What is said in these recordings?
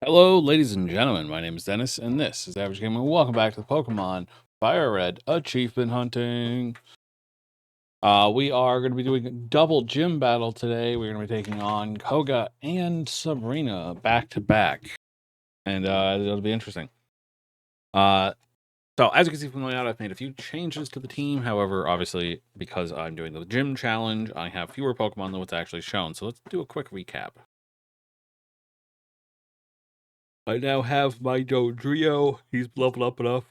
Hello, ladies and gentlemen. My name is Dennis, and this is Average Gamer. Welcome back to the Pokémon FireRed Achievement Hunting. We are going to be doing a double gym battle today. We're going to be taking on Koga and Sabrina back to back, and it'll be interesting. So as you can see from the layout, I've made a few changes to the team. However, obviously, because I'm doing the gym challenge, I have fewer Pokemon than what's actually shown. So let's do a quick recap. I now have my Dodrio. He's leveled up enough.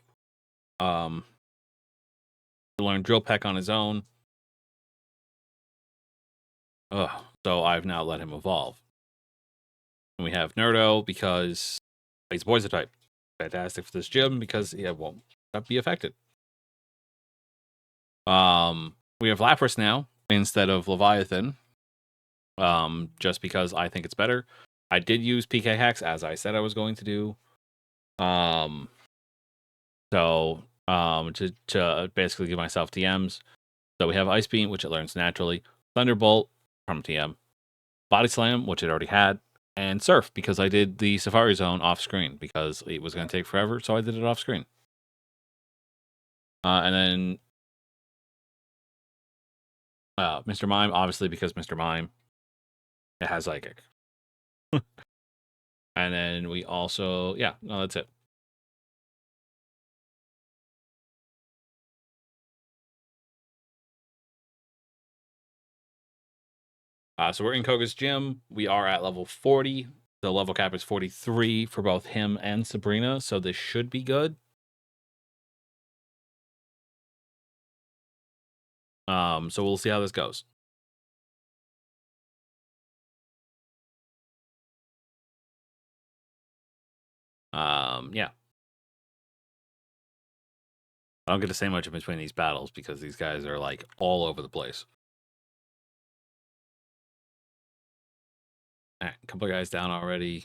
To learn Drill Peck on his own. So I've now let him evolve. And we have Nerdo because he's Poison type. Fantastic for this gym because he won't be affected. We have Lapras now instead of Leviathan. Just because I think it's better. I did use PK Hex as I said I was going to do. To basically give myself TMs. So we have Ice Beam, which it learns naturally. Thunderbolt from TM. Body Slam, which it already had. And Surf, because I did the Safari Zone off screen because it was going to take forever, so I did it off screen. And then Mr. Mime, obviously, because Mr. Mime, it has Psychic. And then we also, that's it. So we're in Koga's gym. We are at level 40. The level cap is 43 for both him and Sabrina, so this should be good. So we'll see how this goes. Yeah. I don't get to say much in between these battles because these guys are like all over the place. A couple of guys down already.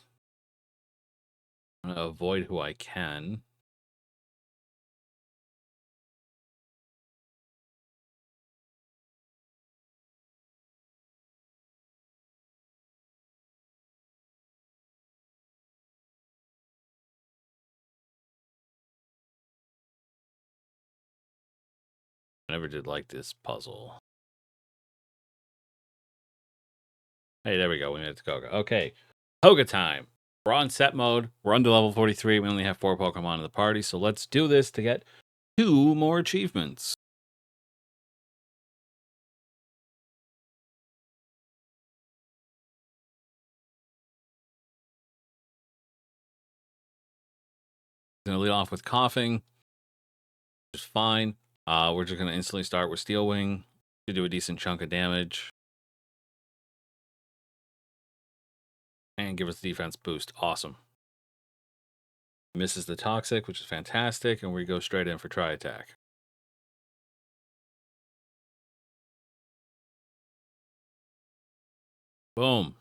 I'm going to avoid who I can. I never did like this puzzle. Hey, there we go. We made it to Koga. Okay. Koga time. We're on set mode. We're under level 43. We only have 4 Pokemon in the party. So let's do this to get 2 more achievements. Going to lead off with Coughing, which is fine. We're just going to instantly start with Steel Wing to do a decent chunk of damage. And give us the defense boost. Awesome. Misses the Toxic, which is fantastic. And we go straight in for Tri Attack. Boom.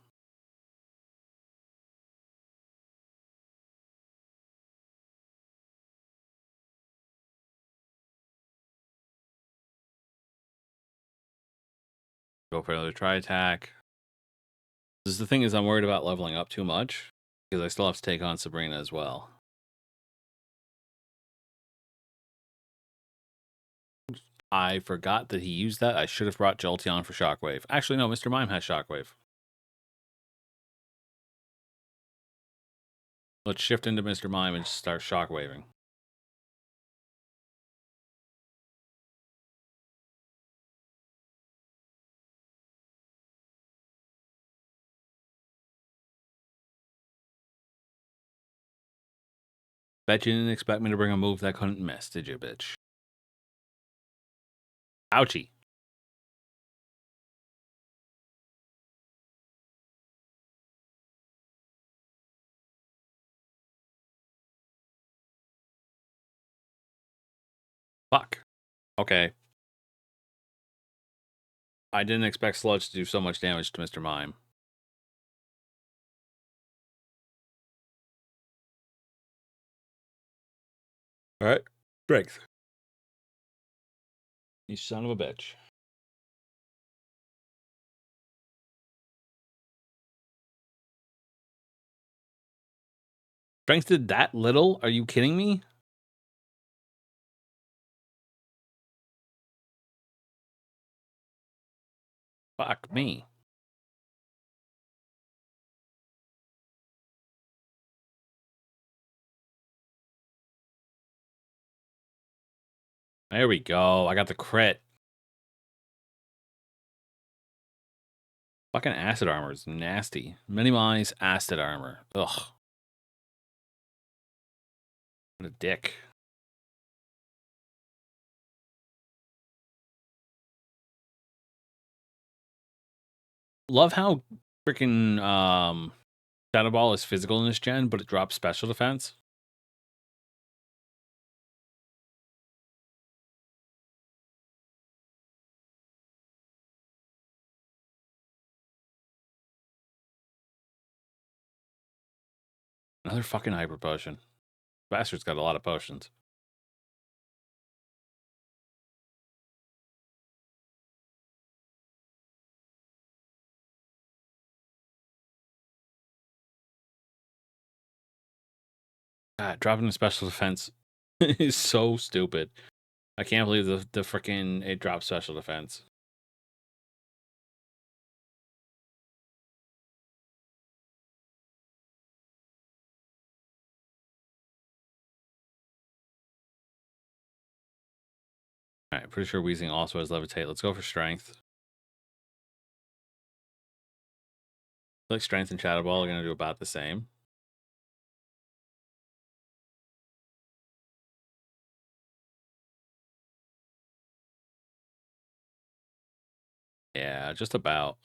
Go for another Tri Attack. The thing is, I'm worried about leveling up too much because I still have to take on Sabrina as well. I forgot that he used that. I should have brought Jolteon for Shockwave. Actually, no, Mr. Mime has Shockwave. Let's shift into Mr. Mime and start Shockwaving. Bet you didn't expect me to bring a move that couldn't miss, did you, bitch? Ouchie. Fuck. Okay. I didn't expect Sludge to do so much damage to Mr. Mime. Alright. Strength. You son of a bitch. Strength did that little? Are you kidding me? Fuck me. There we go. I got the crit. Fucking acid armor is nasty. Minimize acid armor. Ugh. What a dick. Love how freaking Shadow Ball is physical in this gen, but it drops special defense. Another fucking hyper potion. Bastard's got a lot of potions. God, dropping the special defense is so stupid. I can't believe the freaking it drops special defense. Alright, pretty sure Weezing also has levitate. Let's go for strength. I feel like strength and Shadow Ball are gonna do about the same. Yeah, just about.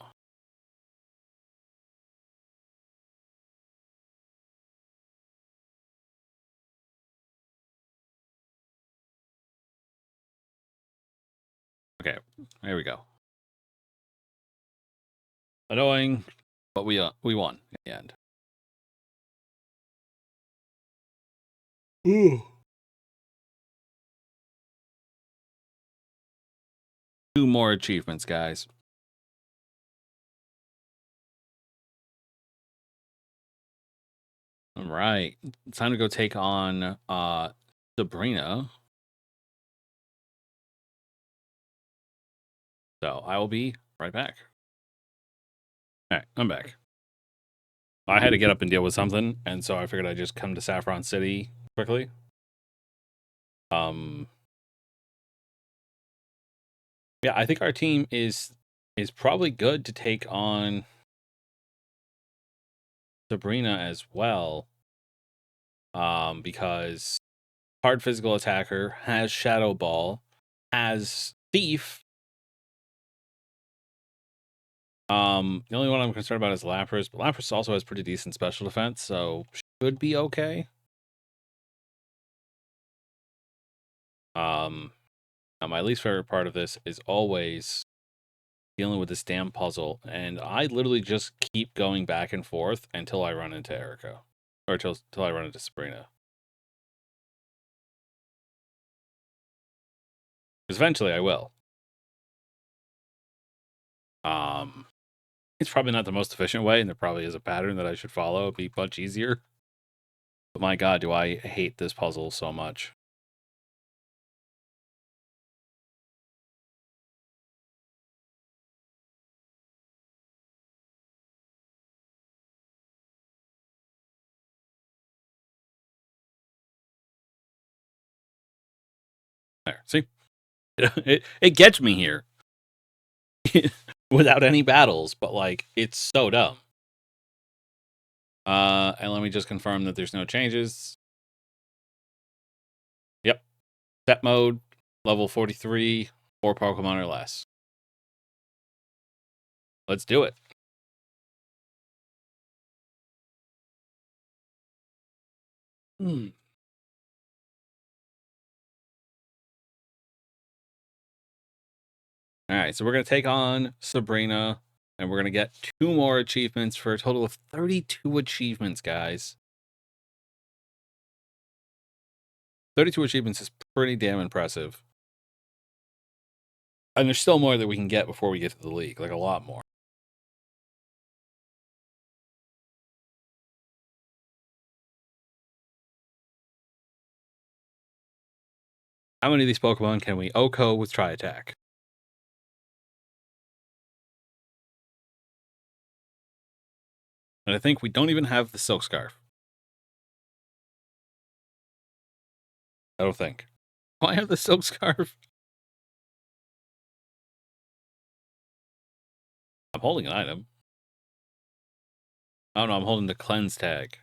Okay, there we go. Annoying, but we won in the end. Ooh. 2 more achievements, guys. All right, it's time to go take on Sabrina. So I will be right back. All right, I'm back. I had to get up and deal with something, and so I figured I'd just come to Saffron City quickly. Yeah, I think our team is probably good to take on Sabrina as well. Because hard physical attacker has Shadow Ball, has Thief. The only one I'm concerned about is Lapras, but Lapras also has pretty decent special defense, so should be okay. Now my least favorite part of this is always dealing with this damn puzzle, and I literally just keep going back and forth until I run into Erica, or till I run into Sabrina. Because eventually I will. It's probably not the most efficient way, and there probably is a pattern that I should follow. It'd be much easier. But my god, do I hate this puzzle so much. There, see? It gets me here. Without any battles, but like, it's so dumb. And let me just confirm that there's no changes. Yep. Set mode, level 43, 4 Pokemon or less. Let's do it. Alright, so we're going to take on Sabrina, and we're going to get 2 more achievements for a total of 32 achievements, guys. 32 achievements is pretty damn impressive. And there's still more that we can get before we get to the league, like a lot more. How many of these Pokemon can we OHKO with Tri-Attack? And I think we don't even have the Silk Scarf. I don't think. Do I have the Silk Scarf? I'm holding an item. Oh no, I'm holding the Cleanse tag.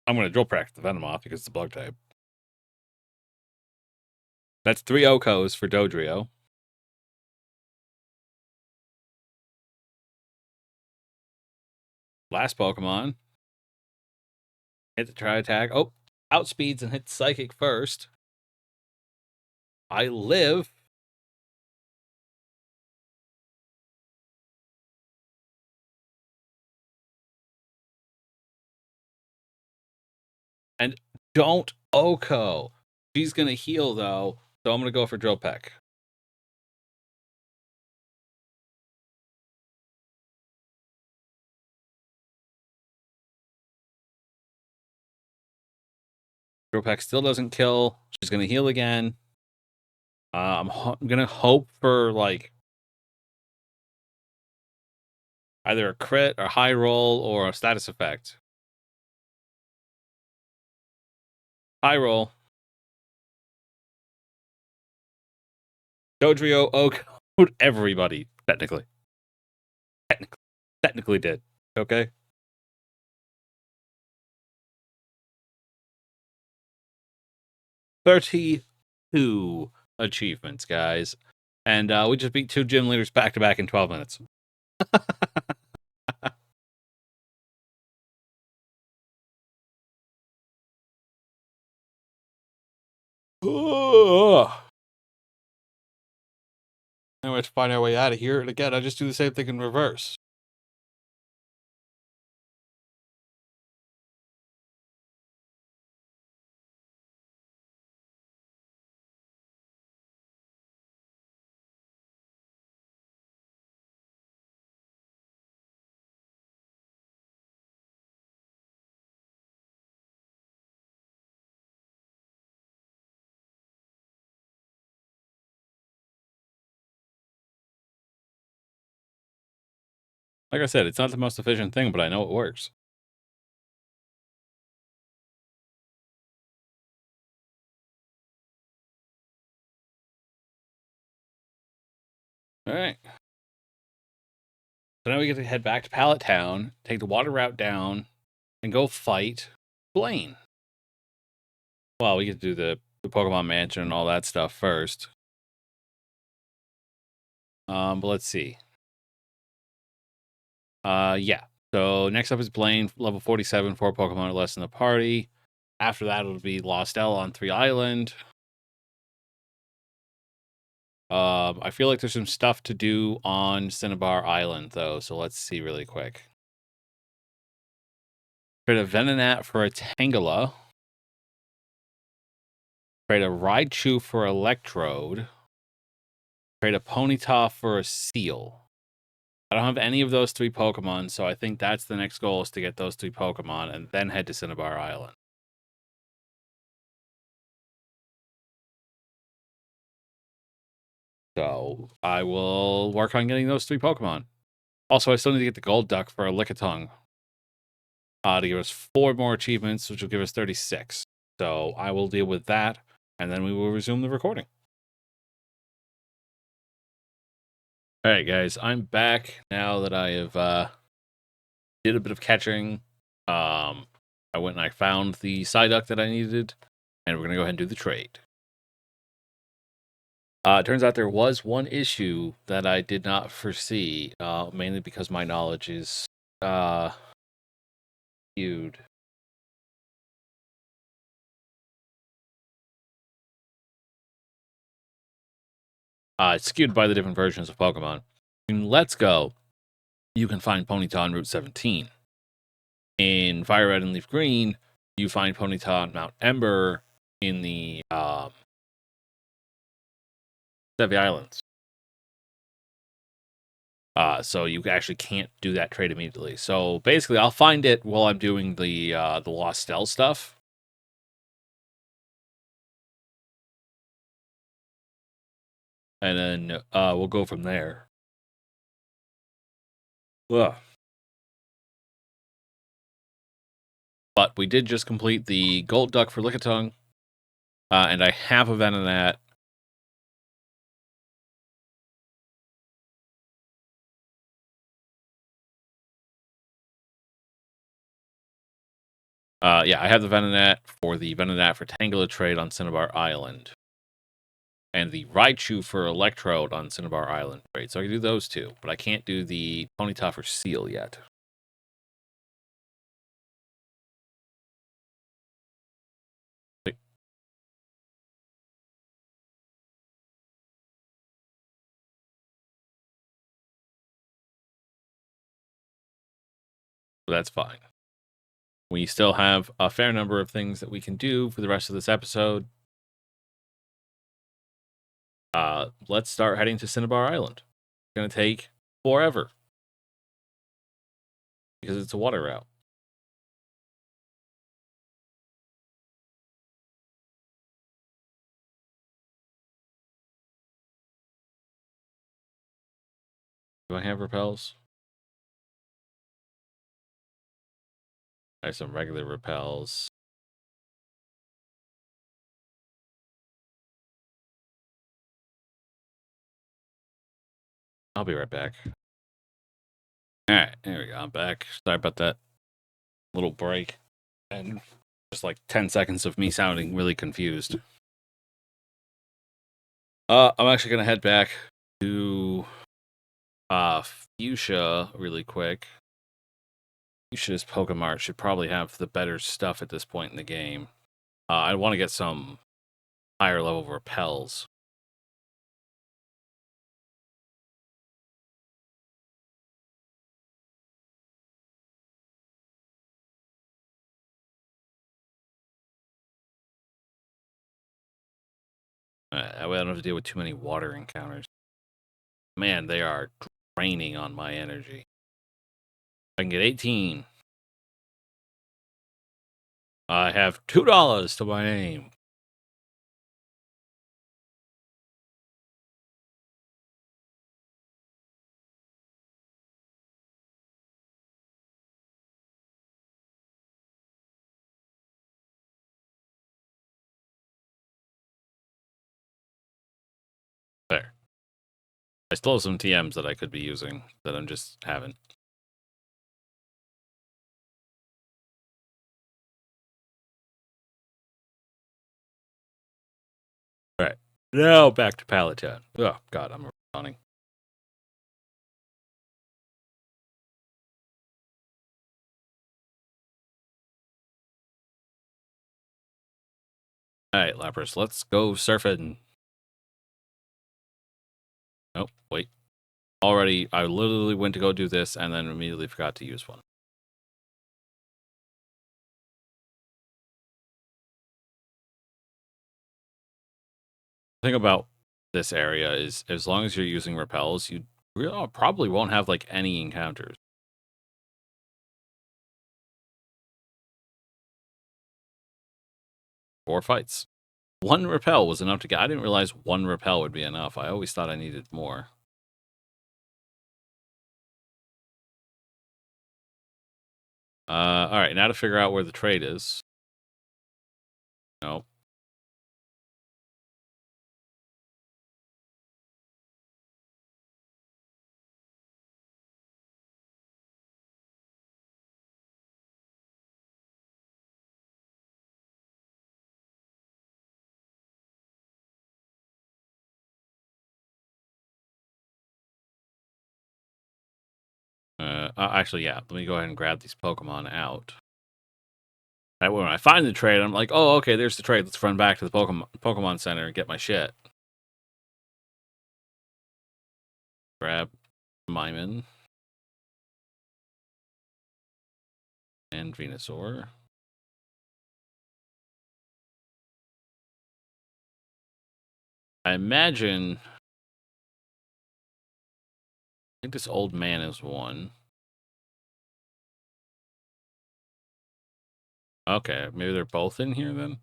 I'm going to Drill Practice the Venom off because it's a Bug type. That's 3 OHKOs for Dodrio. Last Pokemon. Hit the Tri-Attack. Oh, outspeeds and hits Psychic first. I live. And don't OHKO. She's going to heal, though, so I'm going to go for Drill Peck. Drill Peck still doesn't kill. She's going to heal again. I'm going to hope for, like, either a crit or high roll or a status effect. High roll. Dodrio OHKO'd everybody, technically. Technically did. Okay? $32 achievements, guys. And we just beat 2 gym leaders back to back in 12 minutes. Now we have to find our way out of here. And again, I just do the same thing in reverse. Like I said, it's not the most efficient thing, but I know it works. All right. So now we get to head back to Pallet Town, take the water route down, and go fight Blaine. Well, we get to do the Pokemon Mansion and all that stuff first. But let's see. Yeah. So next up is Blaine, level 47, 4 Pokemon or less in the party. After that, it'll be Lost L on 3 Island. I feel like there's some stuff to do on Cinnabar Island, though, so let's see really quick. Trade a Venonat for a Tangela. Trade a Raichu for Electrode. Trade a Ponyta for a Seal. I don't have any of those 3 Pokemon, so I think that's the next goal, is to get those 3 Pokemon and then head to Cinnabar Island. So I will work on getting those 3 Pokemon. Also, I still need to get the Gold Duck for a Lickitung to give us 4 more achievements, which will give us 36. So I will deal with that, and then we will resume the recording. All right, guys, I'm back now that I have did a bit of catching. I went and I found the Psyduck that I needed, and we're going to go ahead and do the trade. It turns out there was one issue that I did not foresee, mainly because my knowledge is skewed. It's skewed by the different versions of Pokemon. In Let's Go, you can find Ponyta on Route 17. In Fire Red and Leaf Green, you find Ponyta on Mount Ember in the Sevi Islands. So you actually can't do that trade immediately. So basically, I'll find it while I'm doing the Lost Stealth stuff. And then we'll go from there. Ugh. But we did just complete the Gold Duck for Lickitung. And I have a Venonat. Yeah, I have the Venonat for Tangela trade on Cinnabar Island. And the Raichu for Electrode on Cinnabar Island trade. So I can do those two, but I can't do the Ponyta for Seal yet. So that's fine. We still have a fair number of things that we can do for the rest of this episode. Let's start heading to Cinnabar Island. It's going to take forever because it's a water route. Do I have repels? I have some regular repels. I'll be right back. All right, there we go. I'm back. Sorry about that little break. And just like 10 seconds of me sounding really confused. I'm actually going to head back to Fuchsia really quick. Fuchsia's Pokemart should probably have the better stuff at this point in the game. I want to get some higher level repels. That way I don't have to deal with too many water encounters. Man, they are draining on my energy. I can get 18. I have $2 to my name. There. I still have some TMs that I could be using that I'm just haven't. All right. Now back to Palatine. Oh, God, I'm running. All right, Lapras, let's go surfing. Nope, wait. Already, I literally went to go do this and then immediately forgot to use one. The thing about this area is as long as you're using repels, you probably won't have like any encounters. Four fights. One repel was enough to get. I didn't realize one repel would be enough. I always thought I needed more. All right, now to figure out where the trade is. Nope. Actually, yeah. Let me go ahead and grab these Pokemon out. That way, when I find the trade, I'm like, oh, okay, there's the trade. Let's run back to the Pokemon Center and get my shit. Grab Maimin and Venusaur. I imagine think this old man is one. Okay, maybe they're both in here then?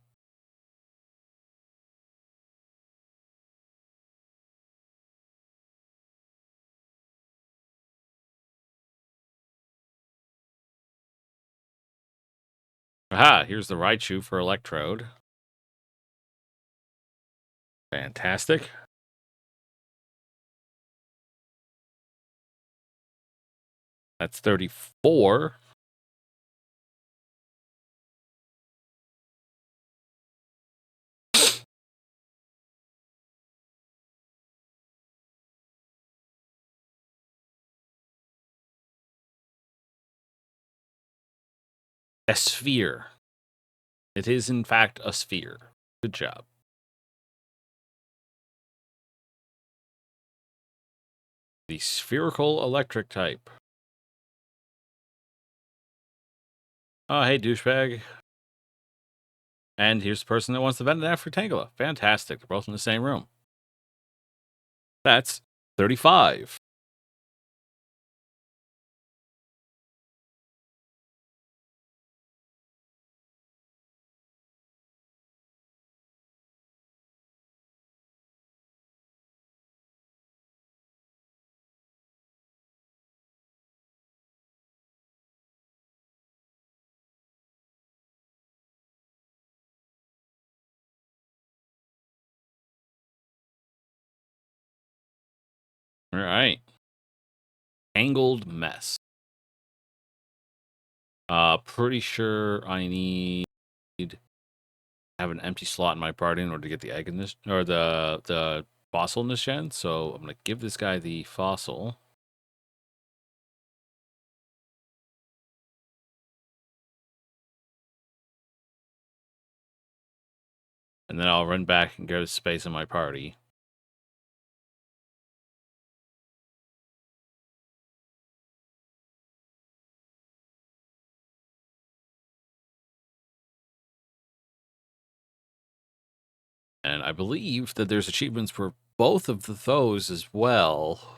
Aha, here's the Raichu for Electrode. Fantastic. That's 34. A sphere. It is, in fact, a sphere. Good job. The spherical electric type. Oh, hey, douchebag. And here's the person that wants to vent an for Tangela. Fantastic. They're both in the same room. That's 35. All right. Tangled mess. Pretty sure I need to have an empty slot in my party in order to get the egg in this, or the fossil in this gen. So I'm gonna give this guy the fossil. And then I'll run back and go to space in my party. And I believe that there's achievements for both of those as well.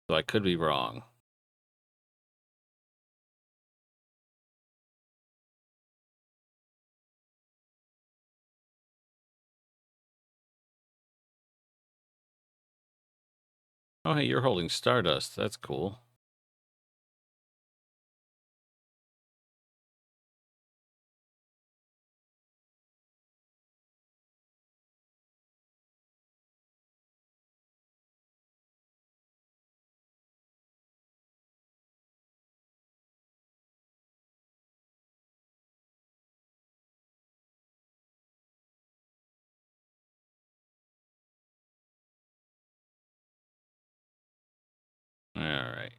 So I could be wrong. Oh, hey, you're holding Stardust. That's cool. All right.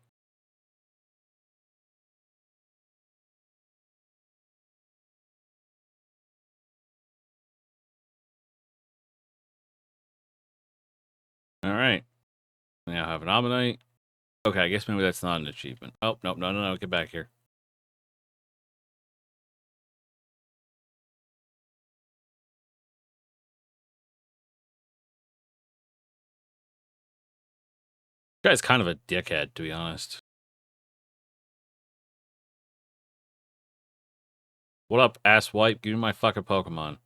All right. Now I have an Ammonite. Okay, I guess maybe that's not an achievement. Oh, nope, no. Get back here. This guy's kind of a dickhead, to be honest. What up, asswipe? Give me my fucking Pokemon.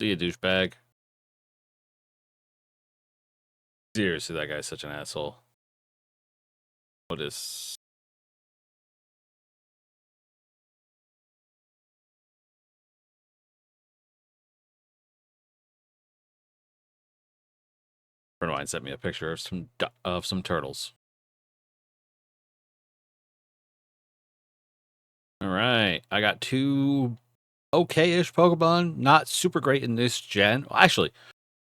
See you, douchebag. Seriously, that guy's such an asshole. What is... friend of mine sent me a picture of some turtles. All right, I got two okay-ish Pokemon. Not super great in this gen. Well, actually,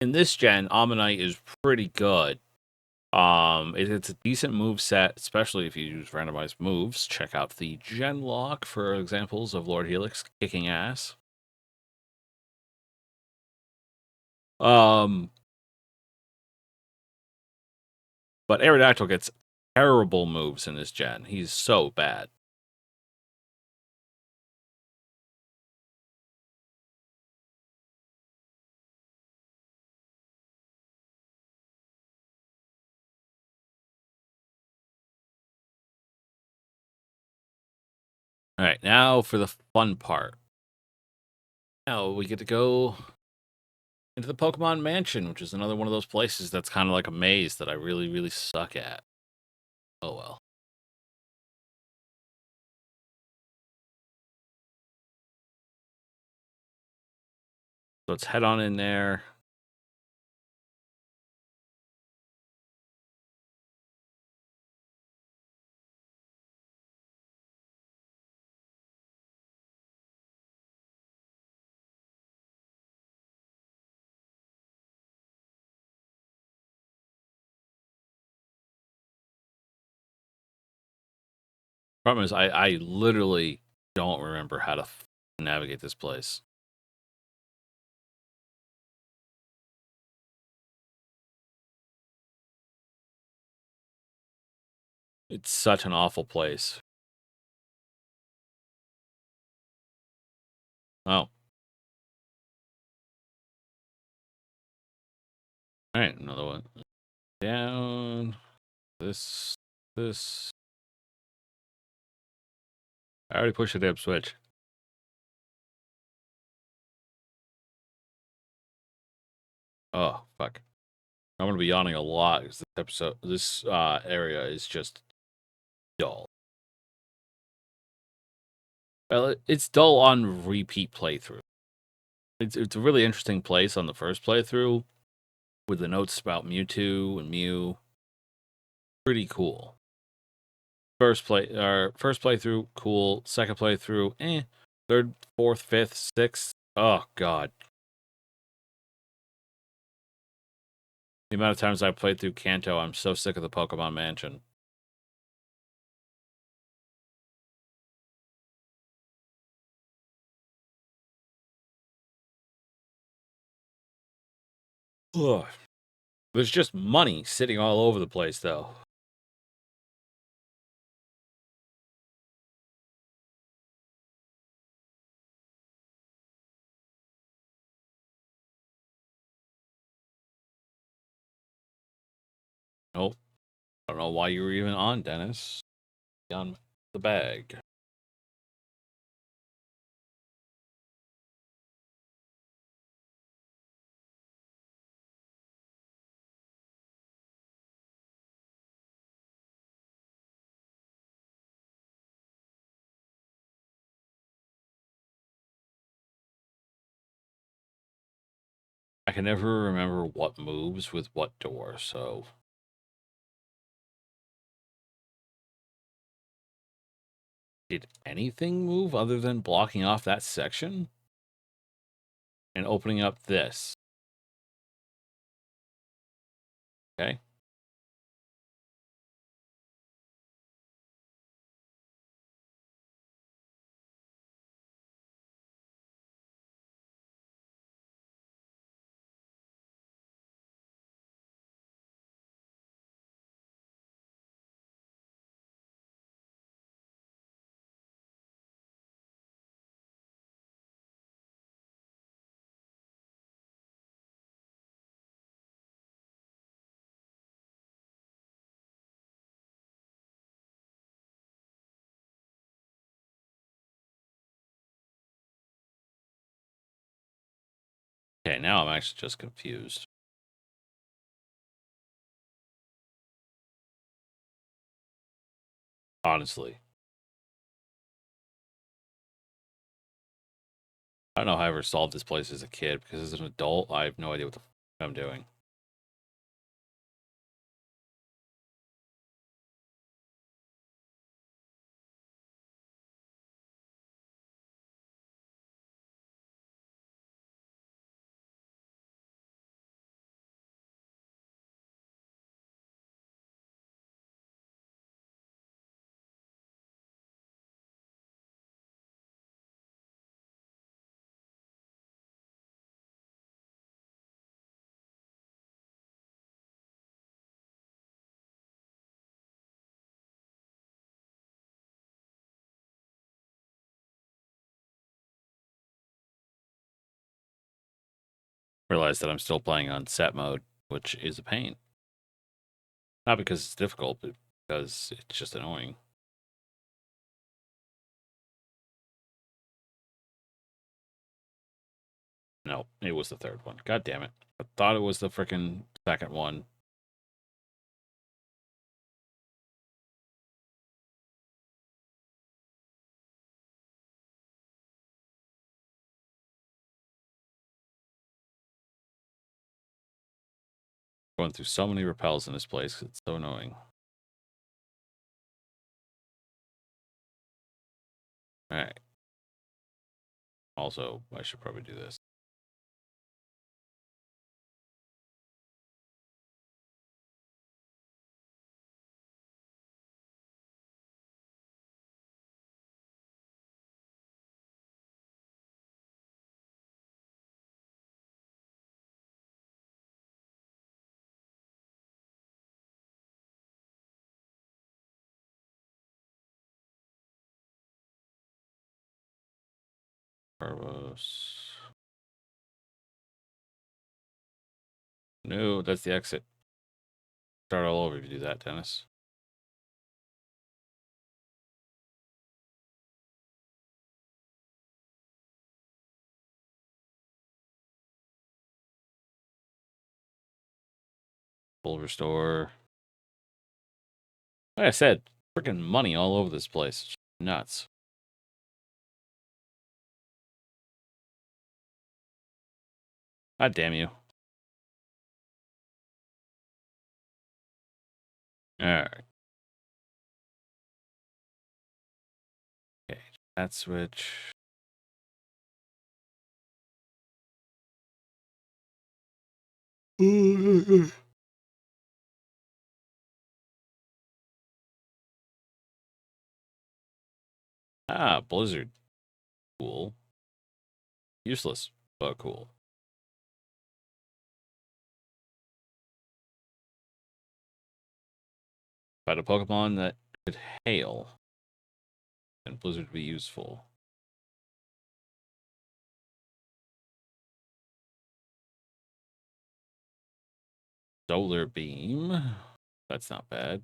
in this gen, Ammonite is pretty good. It's a decent move set, especially if you use randomized moves. Check out the Genlocke for examples of Lord Helix kicking ass. But Aerodactyl gets terrible moves in this gen. He's so bad. All right, now for the fun part. Now we get to go into the Pokemon Mansion, which is another one of those places that's kind of like a maze that I really, really suck at. Oh well. So let's head on in there. Problem is, I literally don't remember how to navigate this place. It's such an awful place. Oh. All right, another one. Down. This. I already pushed the damn switch. Oh, fuck. I'm going to be yawning a lot because this area is just dull. Well, it's dull on repeat playthrough. It's a really interesting place on the first playthrough with the notes about Mewtwo and Mew. Pretty cool. First playthrough, cool. Second playthrough, eh. Third, fourth, fifth, sixth. Oh god. The amount of times I played through Kanto, I'm so sick of the Pokemon Mansion. Ugh. There's just money sitting all over the place, though. Nope. I don't know why you were even on, Dennis. On the bag. I can never remember what moves with what door, so... Did anything move other than blocking off that section? And opening up this? Okay. Okay, now I'm actually just confused. Honestly. I don't know how I ever solved this place as a kid, because as an adult, I have no idea what the I'm doing. Realize that I'm still playing on set mode, which is a pain. Not because it's difficult, but because it's just annoying. No, it was the third one. God damn it. I thought it was the freaking second one. Going through so many repels in this place. It's so annoying. Alright. Also, I should probably do this. Carlos. No, that's the exit. Start all over if you do that, Dennis. Full restore. Like I said, freaking money all over this place. It's nuts. God damn you. Alright. Okay, that switch. Ah, Blizzard. Cool. Useless, but cool. Fight a Pokemon that could hail, and Blizzard would be useful. Solar Beam. That's not bad.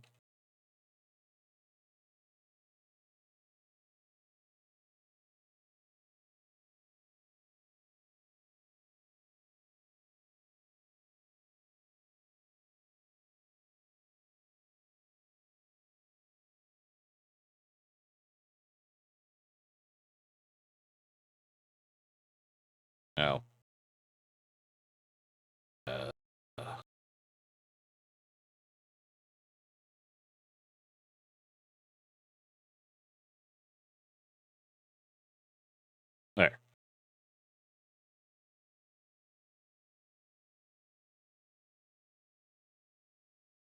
No. Uh, there.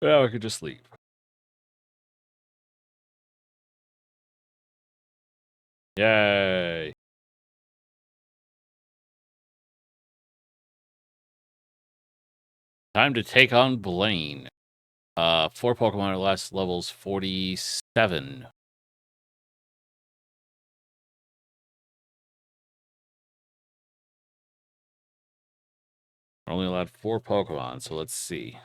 Well, I could just leave. Yay. Time to take on Blaine. 4 Pokemon or less, levels 47. We're only allowed 4 Pokemon, so let's see.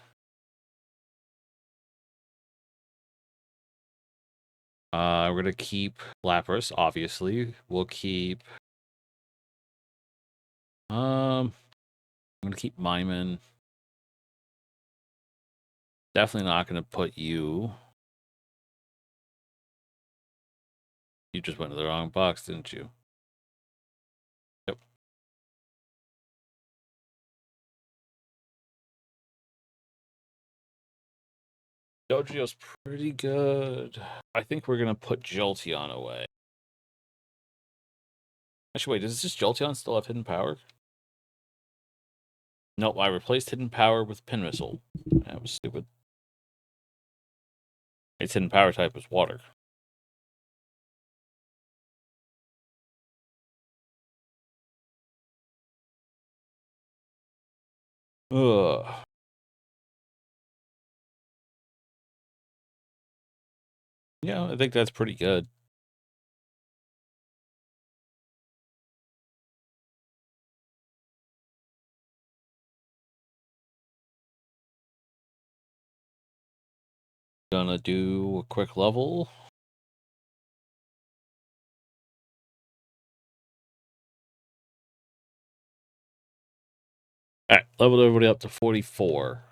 We're gonna keep Lapras, obviously. We'll keep I'm gonna keep Myman. Definitely not gonna put you. You just went to the wrong box, didn't you? Yep. Dodrio's pretty good. I think we're gonna put Jolteon away. Actually, wait, does this Jolteon still have hidden power? Nope, I replaced hidden power with Pin Missile. That was stupid. Its hidden power type was water. Ugh. Yeah, I think that's pretty good. Gonna do a quick level. Alright, leveled everybody up to 44.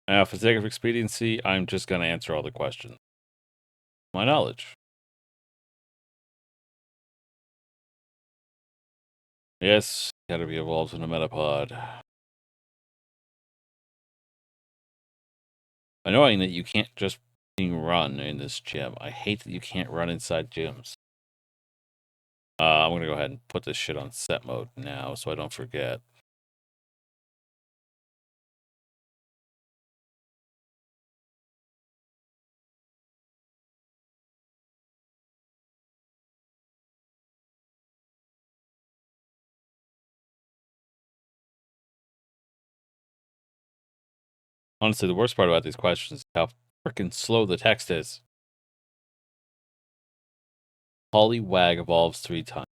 Now, for the sake of expediency, I'm just going to answer all the questions. My knowledge. Yes, gotta be evolved in a metapod. Annoying that you can't just run in this gym. I hate that you can't run inside gyms. I'm going to go ahead and put this shit on set mode now so I don't forget. Honestly, the worst part about these questions is how freaking slow the text is. Poliwag evolves 3 times.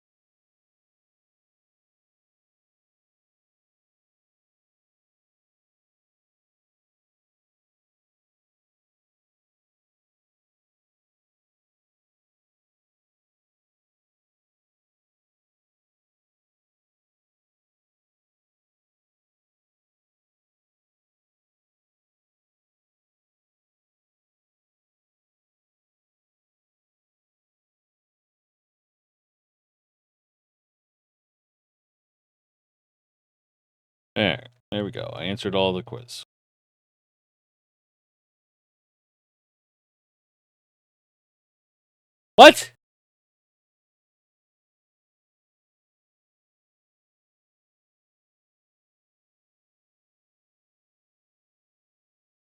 There we go. I answered all the quiz. What?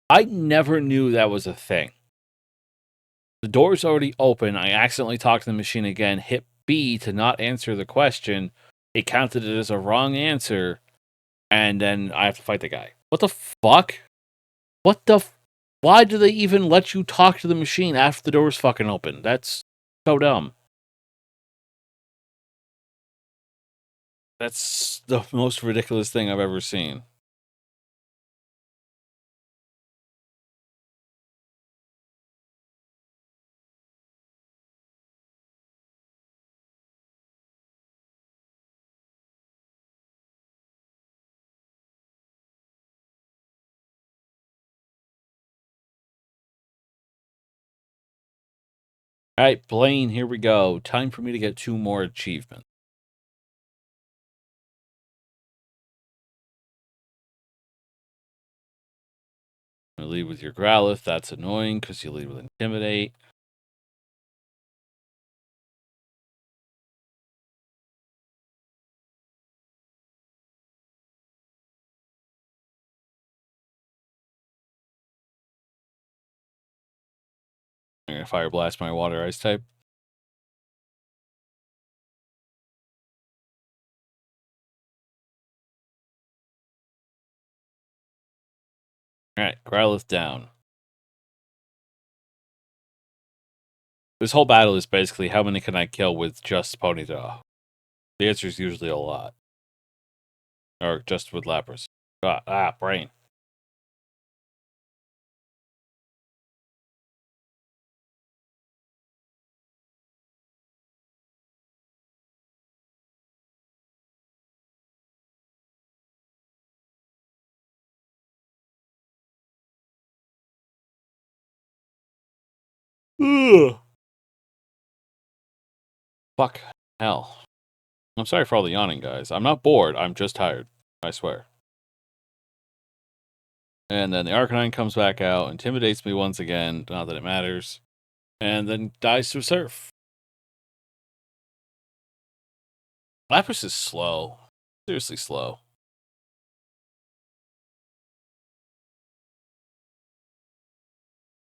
I never knew that was a thing. The door's already open. I accidentally talked to the machine again, hit B to not answer the question. It counted it as a wrong answer, and then I have to fight the guy. What the fuck? What the why do they even let you talk to the machine after the door's fucking open? That's so dumb. That's the most ridiculous thing I've ever seen. Alright, Blaine, here we go. Time for me to get 2 more achievements. I lead with your Growlithe. That's annoying because you lead with Intimidate. I'm going to Fire Blast my Water Ice type. Alright, Growlithe down. This whole battle is basically how many can I kill with just Ponyta? The answer is usually a lot. Or just with Lapras. Brain. Ugh. Fuck. Hell. I'm sorry for all the yawning, guys. I'm not bored. I'm just tired. I swear. And then the Arcanine comes back out, intimidates me once again, not that it matters, and then dies to a Surf. Lapras is slow. Seriously slow.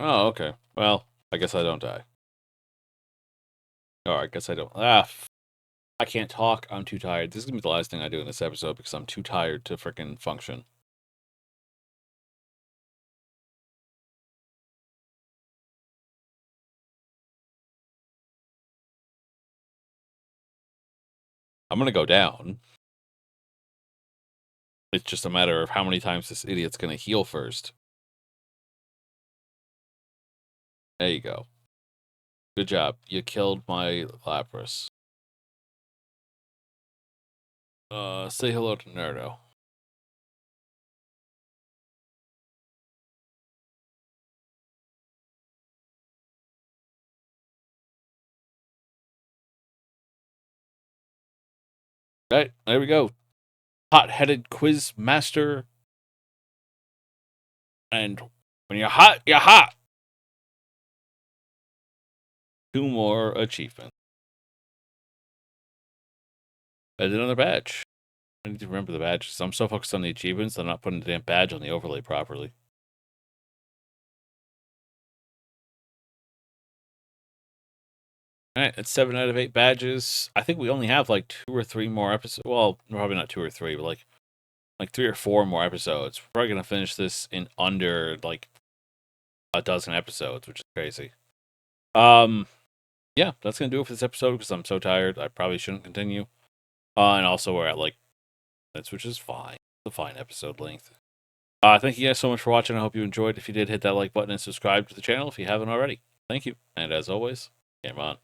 Oh, okay. Well, I guess I don't die. Or I guess I don't. I can't talk. I'm too tired. This is going to be the last thing I do in this episode because I'm too tired to freaking function. I'm going to go down. It's just a matter of how many times this idiot's going to heal first. There you go. Good job. You killed my Lapras. Say hello to Nerdo. Right, there we go. Hot-headed quiz master. And when you're hot, you're hot. 2 more achievements. I did another badge. I need to remember the badges. I'm so focused on the achievements, I'm not putting the damn badge on the overlay properly. Alright, it's 7 out of 8 badges. I think we only have like 2 or 3 more episodes. Well, probably not 2 or 3, but like 3 or 4 more episodes. We're probably gonna finish this in under like a dozen episodes, which is crazy. Yeah, that's gonna do it for this episode because I'm so tired. I probably shouldn't continue. And also we're at like minutes, which is fine. It's a fine episode length. Thank you guys so much for watching. I hope you enjoyed. If you did, hit that like button and subscribe to the channel if you haven't already. Thank you. And as always, game on.